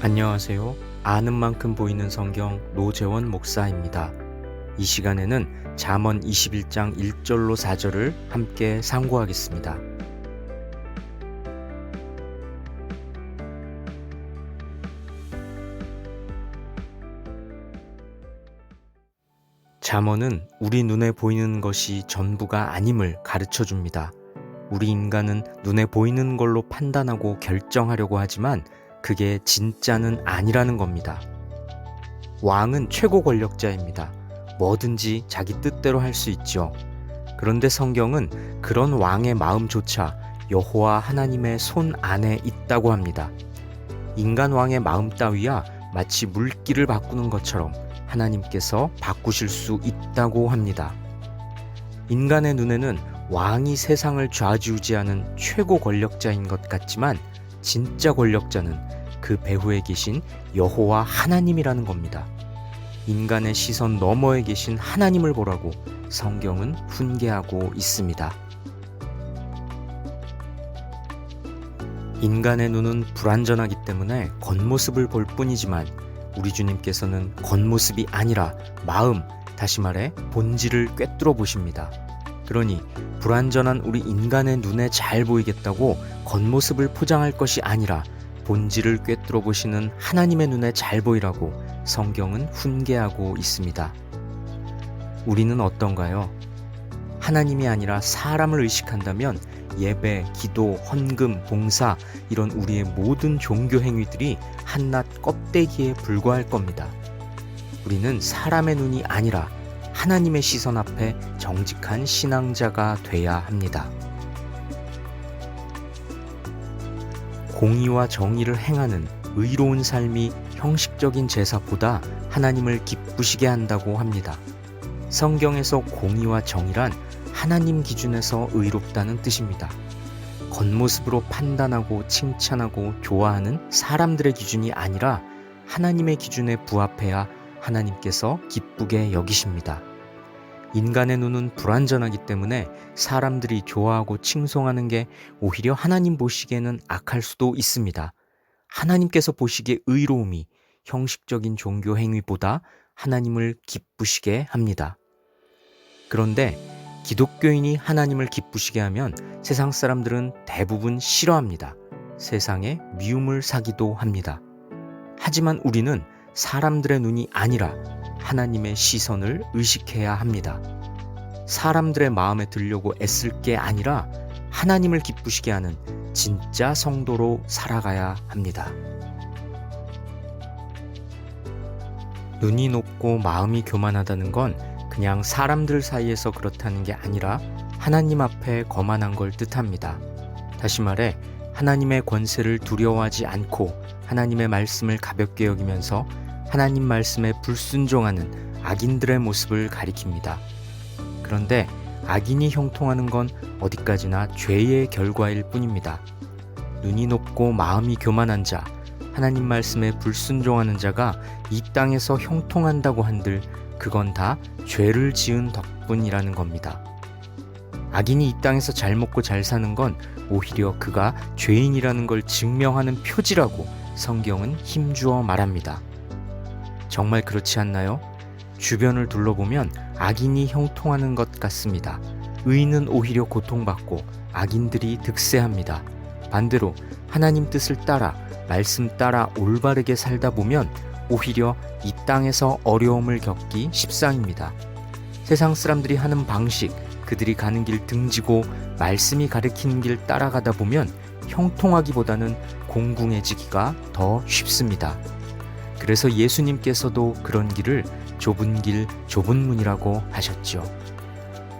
안녕하세요. 아는 만큼 보이는 성경 노재원 목사입니다. 이 시간에는 잠언 21장 1절로 4절을 함께 상고하겠습니다. 잠언은 우리 눈에 보이는 것이 전부가 아님을 가르쳐 줍니다. 우리 인간은 눈에 보이는 걸로 판단하고 결정하려고 하지만 그게 진짜는 아니라는 겁니다. 왕은 최고 권력자입니다. 뭐든지 자기 뜻대로 할 수 있죠. 그런데 성경은 그런 왕의 마음조차 여호와 하나님의 손 안에 있다고 합니다. 인간 왕의 마음 따위야 마치 물기를 바꾸는 것처럼 하나님께서 바꾸실 수 있다고 합니다. 인간의 눈에는 왕이 세상을 좌지우지하는 최고 권력자인 것 같지만 진짜 권력자는 그 배후에 계신 여호와 하나님이라는 겁니다. 인간의 시선 너머에 계신 하나님을 보라고 성경은 훈계하고 있습니다. 인간의 눈은 불완전하기 때문에 겉모습을 볼 뿐이지만 우리 주님께서는 겉모습이 아니라 마음, 다시 말해 본질을 꿰뚫어 보십니다. 그러니 불완전한 우리 인간의 눈에 잘 보이겠다고 겉모습을 포장할 것이 아니라 본질을 꿰뚫어 보시는 하나님의 눈에 잘 보이라고 성경은 훈계하고 있습니다. 우리는 어떤가요? 하나님이 아니라 사람을 의식한다면 예배, 기도, 헌금, 봉사 이런 우리의 모든 종교 행위들이 한낱 껍데기에 불과할 겁니다. 우리는 사람의 눈이 아니라 하나님의 시선 앞에 정직한 신앙자가 돼야 합니다. 공의와 정의를 행하는 의로운 삶이 형식적인 제사보다 하나님을 기쁘시게 한다고 합니다. 성경에서 공의와 정의란 하나님 기준에서 의롭다는 뜻입니다. 겉모습으로 판단하고 칭찬하고 좋아하는 사람들의 기준이 아니라 하나님의 기준에 부합해야 하나님께서 기쁘게 여기십니다. 인간의 눈은 불완전하기 때문에 사람들이 좋아하고 칭송하는 게 오히려 하나님 보시기에는 악할 수도 있습니다. 하나님께서 보시기에 의로움이 형식적인 종교 행위보다 하나님을 기쁘시게 합니다. 그런데 기독교인이 하나님을 기쁘시게 하면 세상 사람들은 대부분 싫어합니다. 세상에 미움을 사기도 합니다. 하지만 우리는 사람들의 눈이 아니라 하나님의 시선을 의식해야 합니다. 사람들의 마음에 들려고 애쓸 게 아니라 하나님을 기쁘시게 하는 진짜 성도로 살아가야 합니다. 눈이 높고 마음이 교만하다는 건 그냥 사람들 사이에서 그렇다는 게 아니라 하나님 앞에 거만한 걸 뜻합니다. 다시 말해 하나님의 권세를 두려워하지 않고 하나님의 말씀을 가볍게 여기면서 하나님 말씀에 불순종하는 악인들의 모습을 가리킵니다. 그런데 악인이 형통하는 건 어디까지나 죄의 결과일 뿐입니다. 눈이 높고 마음이 교만한 자, 하나님 말씀에 불순종하는 자가 이 땅에서 형통한다고 한들 그건 다 죄를 지은 덕분이라는 겁니다. 악인이 이 땅에서 잘 먹고 잘 사는 건 오히려 그가 죄인이라는 걸 증명하는 표지라고 성경은 힘주어 말합니다. 정말 그렇지 않나요? 주변을 둘러보면 악인이 형통하는 것 같습니다. 의인은 오히려 고통받고 악인들이 득세합니다. 반대로 하나님 뜻을 따라 말씀 따라 올바르게 살다 보면 오히려 이 땅에서 어려움을 겪기 십상입니다. 세상 사람들이 하는 방식, 그들이 가는 길 등지고 말씀이 가리키는 길 따라가다 보면 형통하기보다는 공궁해지기가 더 쉽습니다. 그래서 예수님께서도 그런 길을 좁은 길, 좁은 문이라고 하셨죠.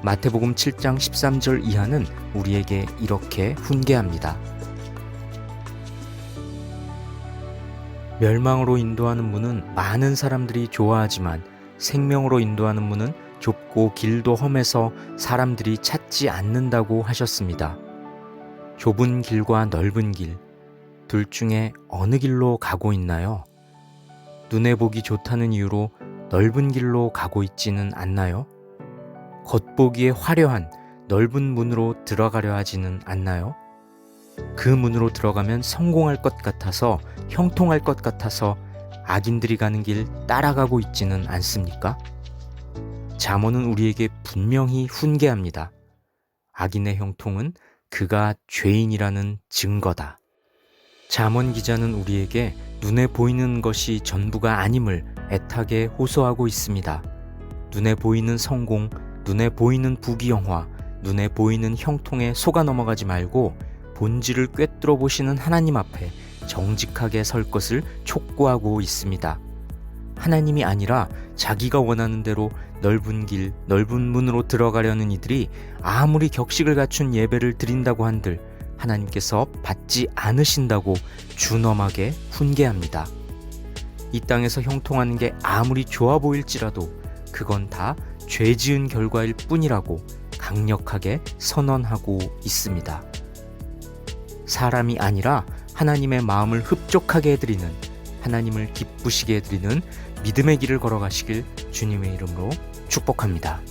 마태복음 7장 13절 이하는 우리에게 이렇게 훈계합니다. 멸망으로 인도하는 문은 많은 사람들이 좋아하지만 생명으로 인도하는 문은 좁고 길도 험해서 사람들이 찾지 않는다고 하셨습니다. 좁은 길과 넓은 길, 둘 중에 어느 길로 가고 있나요? 눈에 보기 좋다는 이유로 넓은 길로 가고 있지는 않나요? 겉보기에 화려한 넓은 문으로 들어가려 하지는 않나요? 그 문으로 들어가면 성공할 것 같아서, 형통할 것 같아서 악인들이 가는 길 따라가고 있지는 않습니까? 잠언은 우리에게 분명히 훈계합니다. 악인의 형통은 그가 죄인이라는 증거다. 잠언 기자는 우리에게 눈에 보이는 것이 전부가 아님을 애타게 호소하고 있습니다. 눈에 보이는 성공, 눈에 보이는 부귀영화, 눈에 보이는 형통에 속아 넘어가지 말고 본질을 꿰뚫어 보시는 하나님 앞에 정직하게 설 것을 촉구하고 있습니다. 하나님이 아니라 자기가 원하는 대로 넓은 길, 넓은 문으로 들어가려는 이들이 아무리 격식을 갖춘 예배를 드린다고 한들 하나님께서 받지 않으신다고 준엄하게 훈계합니다. 이 땅에서 형통하는 게 아무리 좋아 보일지라도 그건 다 죄 지은 결과일 뿐이라고 강력하게 선언하고 있습니다. 사람이 아니라 하나님의 마음을 흡족하게 해드리는, 하나님을 기쁘시게 해드리는 믿음의 길을 걸어가시길 주님의 이름으로 축복합니다.